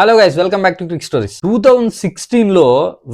Hello guys, welcome back to Crick Stories. 2016 లో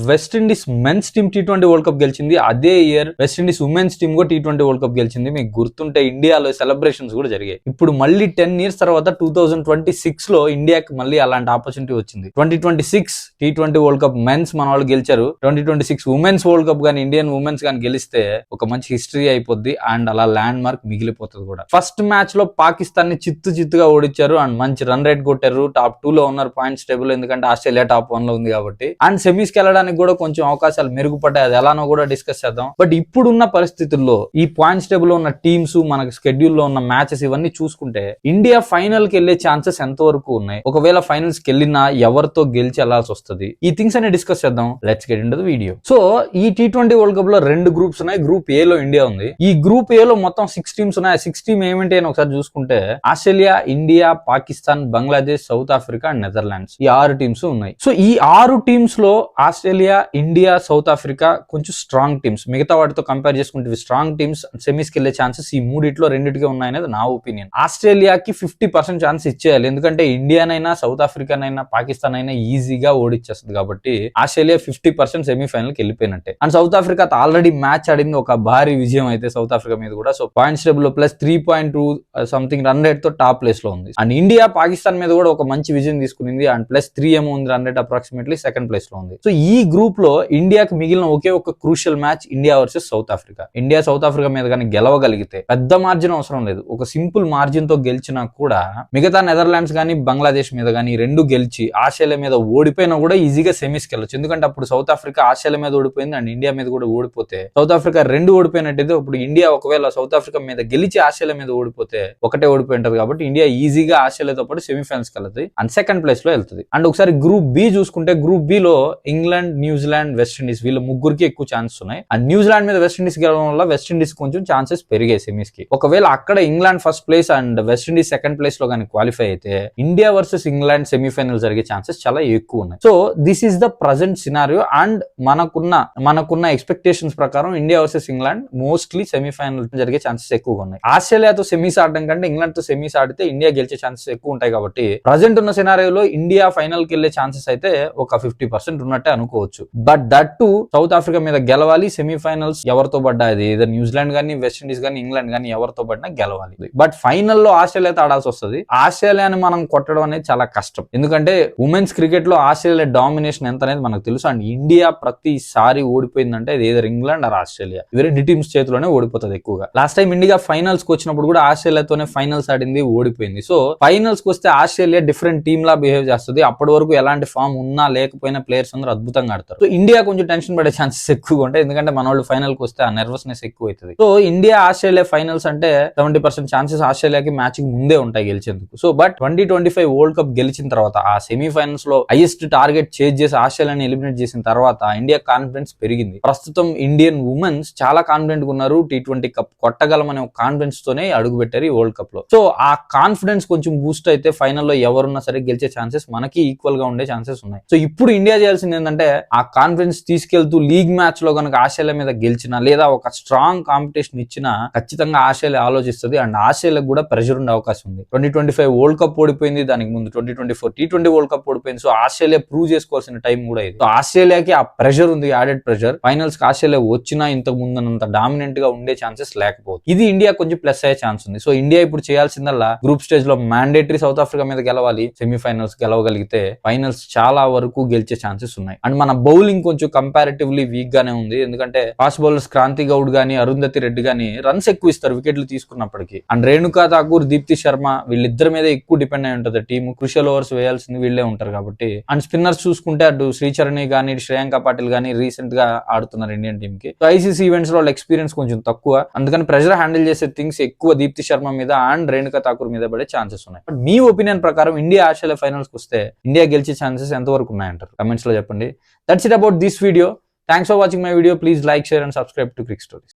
West Indies men's team T20 world cup గెలిచింది. అదే year West Indies women's team కూడా T20 world cup గెలిచింది. మీకు గుర్తుంటే ఇండియాలో సెలబ్రేషన్స్ కూడా జరిగాయి. ఇప్పుడు మళ్ళీ 10 years తర్వాత 2026 లో ఇండియాకి మళ్ళీ అలాంటి ఆపర్చునిటీ వచ్చింది. 2026 T20 వరల్డ్ కప్ మెన్స్ మన వాళ్ళు గెలిచారు. 2026 ఉమెన్స్ వరల్డ్ కప్ గానీ ఇండియన్ ఉమెన్స్ గానీ గెలిస్తే ఒక మంచి హిస్టరీ అయిపోద్ది అండ్ అలా ల్యాండ్ మార్క్ మిగిలిపోతుంది కూడా. ఫస్ట్ మ్యాచ్ లో పాకిస్తాన్ ని చిత్తుగా ఓడించారు అండ్ మంచి రన్ రేట్ కొట్టారు. టాప్ 2 లో ఉన్నారు పాయింట్స్ టేబుల్, ఎందుకంటే ఆస్ట్రేలియా టాప్ 1 లో ఉంది కాబట్టి. అండ్ సెమీస్ కి వెళ్ళడానికి కూడా కొంచెం అవకాశాలు మెరుగుపడ్డాయి. అది ఎలానో కూడా డిస్కస్ చేద్దాం. బట్ ఇప్పుడున్న పరిస్థితుల్లో ఈ పాయింట్స్ టేబుల్ లో ఉన్న టీమ్స్, మనకి స్కెడ్యూల్ లో ఉన్న మ్యాచెస్ ఇవన్నీ చూసుకుంటే ఇండియా ఫైనల్ కి వెళ్లే ఛాన్సెస్ ఎంత వరకు ఉన్నాయి, ఒకవేళ ఫైనల్స్ కి వెళ్ళినా ఎవరితో గెలిచి వెళ్లాల్సి వస్తుంది, ఈ థింగ్స్ అన్ని డిస్కస్ చేద్దాం. Let's get into the video. So ఈ T20 వరల్డ్ కప్ లో 2 గ్రూప్స్ ఉన్నాయి. గ్రూప్ ఏ లో ఇండియా ఉంది. ఈ గ్రూప్ ఏ లో మొత్తం 6 టీమ్స్ ఉన్నాయి. 6 టీమ్ ఏమిటి అని ఒకసారి చూసుకుంటే Australia, India, Pakistan, Bangladesh, south Africa and Netherlands, ఈ 6 టీమ్స్ ఉన్నాయి. సో ఈ 6 టీమ్స్ లో ఆస్ట్రేలియా, ఇండియా, సౌత్ ఆఫ్రికా కొంచెం స్ట్రాంగ్ టీమ్స్. మిగతా వాటితో కంపేర్ చేసుకుంటే స్ట్రాంగ్ టీమ్స్. సెమీస్ కి వెళ్లే ఛాన్సెస్ ఈ మూడిట్లో రెండింటికే ఉన్నాయనేది నా ఒపీనియన్. ఆస్ట్రేలియాకి 50% ఛాన్స్ ఇచ్చేయాలి, ఎందుకంటే ఇండియానైనా, సౌత్ ఆఫ్రికానైనా, పాకిస్తాన్ అయినా ఈజీగా ఓడిచ్చేస్తుంది కాబట్టి ఆస్ట్రేలియా 50% సెమీఫైనల్ కి వెళ్ళిపోయినట్టే. And South Africa already match ఆడింది, ఒక భారీ విజయం అయితే సౌత్ ఆఫ్రికా మీద కూడా. సో పాయింట్స్ టేబుల్ లో ప్లస్ 3.2 సంథింగ్ రన్ రేట్ తో టాప్ ప్లేస్ లో ఉంది. అండ్ ఇండియా పాకిస్తాన్ మీద కూడా ఒక మంచి విజయం తీసుకునింది అండ్ ప్లస్ 3 ఏమో ఉంది run rate, approximately second place లో ఉంది. సో ఈ గ్రూప్ లో ఇండియాకి మిగిలిన ఒకే ఒక crucial match India versus south Africa. India south Africa మీద కానీ గెలవగలిగితే, పెద్ద మార్జిన్ అవసరం లేదు, ఒక సింపుల్ మార్జిన్ తో గెలిచినా కూడా మిగతా నెదర్లాండ్స్ గానీ బంగ్లాదేశ్ మీద కానీ రెండు గెలిచి ఆస్ట్రేలియా మీద ఓడిపోయినా కూడా ఈజీగా సెమీస్ కి వెళ్ళొచ్చు. ఎందుకంటే అప్పుడు సౌత్ ఆఫ్రికా ఆస్ట్రేలియా మీద ఓడిపోయింది అండ్ ఇండియా మీద కూడా ఓడిపోతే సౌత్ ఆఫ్రికా 2 ఓడిపోయినట్టయితే ఇప్పుడు ఇండియా ఒకవేళ సౌత్ ఆఫ్రికా మీద గెలిచి ఆస్ట్రేలియా మీద ఓడిపోతే ఒకటే ఓడిపోయి ఉంటది కాబట్టి ఇండియా ఈజీగా ఆస్ట్రేలియాతో పాటు సెమీఫైనల్స్ కి వెళ్తుంది అండ్ సెకండ్ ప్లేస్ లో వెళ్తుంది. అండ్ ఒకసారి గ్రూప్ బి చూసుకుంటే గ్రూప్ బి లో ఇంగ్లాండ్, న్యూజిలాండ్, వెస్టిండీస్ వీళ్ళ ముగ్గురికి ఎక్కువ ఛాన్సెస్ ఉన్నాయి. అండ్ న్యూజిలాండ్ మీద వెస్టిండీస్ గెలవడం వల్ల వెస్టిండీస్ కొంచెం ఛాన్సెస్ పెరిగాయి సెమీస్ కి. ఒకవేళ అక్కడ England first place and West Indies second place లో కానీ క్వాలిఫై అయితే ఇండియా వర్సెస్ ఇంగ్లాండ్ సెమీఫైనల్ జరిగే ఛాన్సెస్ చాలా ఎక్కువ ఉన్నాయి. So this is the present scenario and మనకున్న ఎక్స్పెక్టేషన్స్ ప్రకారం India versus England mostly semi-final జరిగే ఛాన్సెస్ ఎక్కువగా ఉన్నాయి. ఆస్ట్రేలియాతో సెమీస్ ఆడడం కంటే ఇంగ్లాండ్ తో సెమీస్ ఆడితే ఇండియా గెలిచే ఛాన్సెస్ ఎక్కువ ఉంటాయి కాబట్టి ప్రజెంట్ ఉన్న సినారియోలో ఇండియా ఫైనల్ కి వెళ్లే ఛాన్సెస్ అయితే ఒక 50% ఉన్నట్టే అనుకోవచ్చు. But that to south Africa మీద గెలవాలి. సెమీఫైనల్స్ ఎవరితో పడ్డా, అది ఏదో న్యూజిలాండ్ గానీ, వెస్టిండీస్ గానీ, ఇంగ్లాండ్ గానీ ఎవరితో పడినా గెలవాలి. బట్ ఫైనల్లో ఆస్ట్రేలియాతో ఆడాల్సి వస్తుంది. ఆస్ట్రేలియాని మనం కొట్టడం అనేది చాలా కష్టం, ఎందుకంటే ఉమెన్స్ క్రికెట్ లో ఆస్ట్రేలియా డామినేషన్ ఎంత అనేది మనకు తెలుసు. అండ్ ఇండియా ప్రతిసారి ఓడిపోయిందంటే అది ఏదో ఇంగ్లాండ్ ఆర్ ఆస్ట్రేలియా, ఇవి 2 టీమ్స్ చేతిలోనే ఓడిపోతుంది ఎక్కువగా. లాస్ట్ టైం ఇండియా ఫైనల్స్ కి వచ్చినప్పుడు కూడా ఆస్ట్రేలియాతోనే ఫైనల్స్ ఆడింది, ఓడిపోయింది. సో ఫైనల్స్ కి వస్తే ఆస్ట్రేలియా డిఫరెంట్ టీమ్ లా బిహేవ్ చేస్తుంది. అప్పటి వరకు ఎలాంటి ఫామ్ ఉన్నా లేకపోయినా ప్లేయర్స్ అందరూ అద్భుతంగా ఆడతారు. సో ఇండియా కొంచెం టెన్షన్ పడే ఛాన్సెస్ ఎక్కువగా ఉంటాయి, ఎందుకంటే మన వాళ్ళు ఫైనల్ కి వస్తే ఆ నర్వస్నెస్ ఎక్కువ అవుతుంది. సో ఇండియా ఆస్ట్రేలియా ఫైనల్స్ అంటే 70% ఛాన్సెస్ ఆస్ట్రేలియాకి మ్యాచ్ కి ముందే ఉంటాయి గెలిచేందుకు. సో బట్ 2025 వరల్డ్ కప్ గెలిచిన తర్వాత ఆ సెమీఫైనల్స్ లో హైయెస్ట్ టార్గెట్ చేజ్ చేసి ఆస్ట్రేలియాని ఎలిమినేట్ చేసిన తర్వాత ఇండియా కాన్ఫిడెన్స్ పెరిగింది. ప్రస్తుతం ఇండియన్ ఉమెన్స్ చాలా కాన్ఫిడెంట్ గా ఉన్నారు. T20 కప్ కొట్టగలమనే ఒక కాన్ఫిడెన్స్ తోనే అడుగు పెట్టారు ఈ వరల్డ్ కప్ లో. సో ఆ కాన్ఫిడెన్స్ కొంచెం బూస్ట్ అయితే ఫైనల్లో ఎవరున్నా సరే గెలిచే ఛాన్సెస్ మనకి ఈక్వల్ గా ఉండే ఛాన్సెస్ ఉన్నాయి. సో ఇప్పుడు ఇండియా చేయాల్సింది ఏంటంటే ఆ కాన్ఫిడెన్స్ తీసుకెళ్తూ లీగ్ మ్యాచ్ లో కనుక ఆస్ట్రేలియా మీద గెలిచినా లేదా ఒక స్ట్రాంగ్ కాంపిటీషన్ ఇచ్చినా ఖచ్చితంగా ఆస్ట్రేలియా ఆలోచిస్తుంది అండ్ ఆస్ట్రేలియా కూడా ప్రెషర్ ఉండే అవకాశం ఉంది. 2025 వరల్డ్ కప్ ఓడిపోయింది, దానికి ముందు 2024 T20 వరల్డ్ కప్ ఓడిపోయింది. సో ఆస్ట్రేలియా ప్రూవ్ చేసుకోవాల్సిన టైం కూడా ఇది. సో ఆస్ట్రేలియాకి ఆ ప్రెషర్ ఉంది, యాడెడ్ ప్రెషర్. ఫైనల్స్ కి ఆస్ట్రేలియా వచ్చినా ఇంతకు ముందున్నంత డామినెంట్ గా ఉండే ఛాన్సెస్ లేకపోతే ఇది ఇండియా కొంచెం ప్లస్ అయ్యే ఛాన్స్ ఉంది. సో ఇండియా ఇప్పుడు చేయాల్సిందల్లా గ్రూప్ స్టేజ్ లో మ్యాండేటరీ సౌత్ ఆఫ్రికా మీద గెలవాలి. సెమీఫైనల్స్ గెలవగలిగితే ఫైనల్స్ చాలా వరకు గెలిచే ఛాన్సెస్ ఉన్నాయి. అండ్ మన బౌలింగ్ కొంచెం కంపారిటివ్లీ వీక్ గానే ఉంది, ఎందుకంటే ఫాస్ట్ బౌలర్స్ క్రాంతి గౌడ్ గానీ, అరుంధతి రెడ్డి గానీ రన్స్ ఎక్కువ ఇస్తారు వికెట్లు తీసుకున్నప్పటికీ. అండ్ రేణుకా ఠాకూర్, దీప్తి శర్మ వీళ్ళిద్దరి మీద ఎక్కువ డిపెండ్ అయి ఉంటుంది టీమ్. క్రూషియల్ ఓవర్స్ వేయాల్సింది వీళ్ళే ఉంటారు కాబట్టి. అండ్ స్పిన్నర్స్ చూసుకుంటే అటు శ్రీచరణి గానీ, శ్రేయాంక పాటిల్ గానీ రీసెంట్ గా ఆడుతున్నారు ఇండియన్ టీమ్ కి. సో ఐసీసీ ఈవెంట్స్ లో ఎక్స్పీరియన్స్ కొంచెం తక్కువ, అందుకని ప్రెషర్ హ్యాండిల్ చేసే థింగ్స్ ఎక్కువ దీప్తి శర్మ మీద అండ్ రేణుకా ఠాకూర్ మీద పడే ఛాన్సెస్ ఉన్నాయి. బట్ మీ ఒపీనియన్ ప్రకారం ఇండియా ఆస్ట్రేలియా ఫైనల్స్ కి వస్తే ఇండియా గెలిచే ఛాన్సెస్ ఎంతవరకు ఉన్నాయంటారు? కమెంట్స్ లో చెప్పండి. That's it about this video. Thanks for watching my video. Please like, share and subscribe to Crick stories.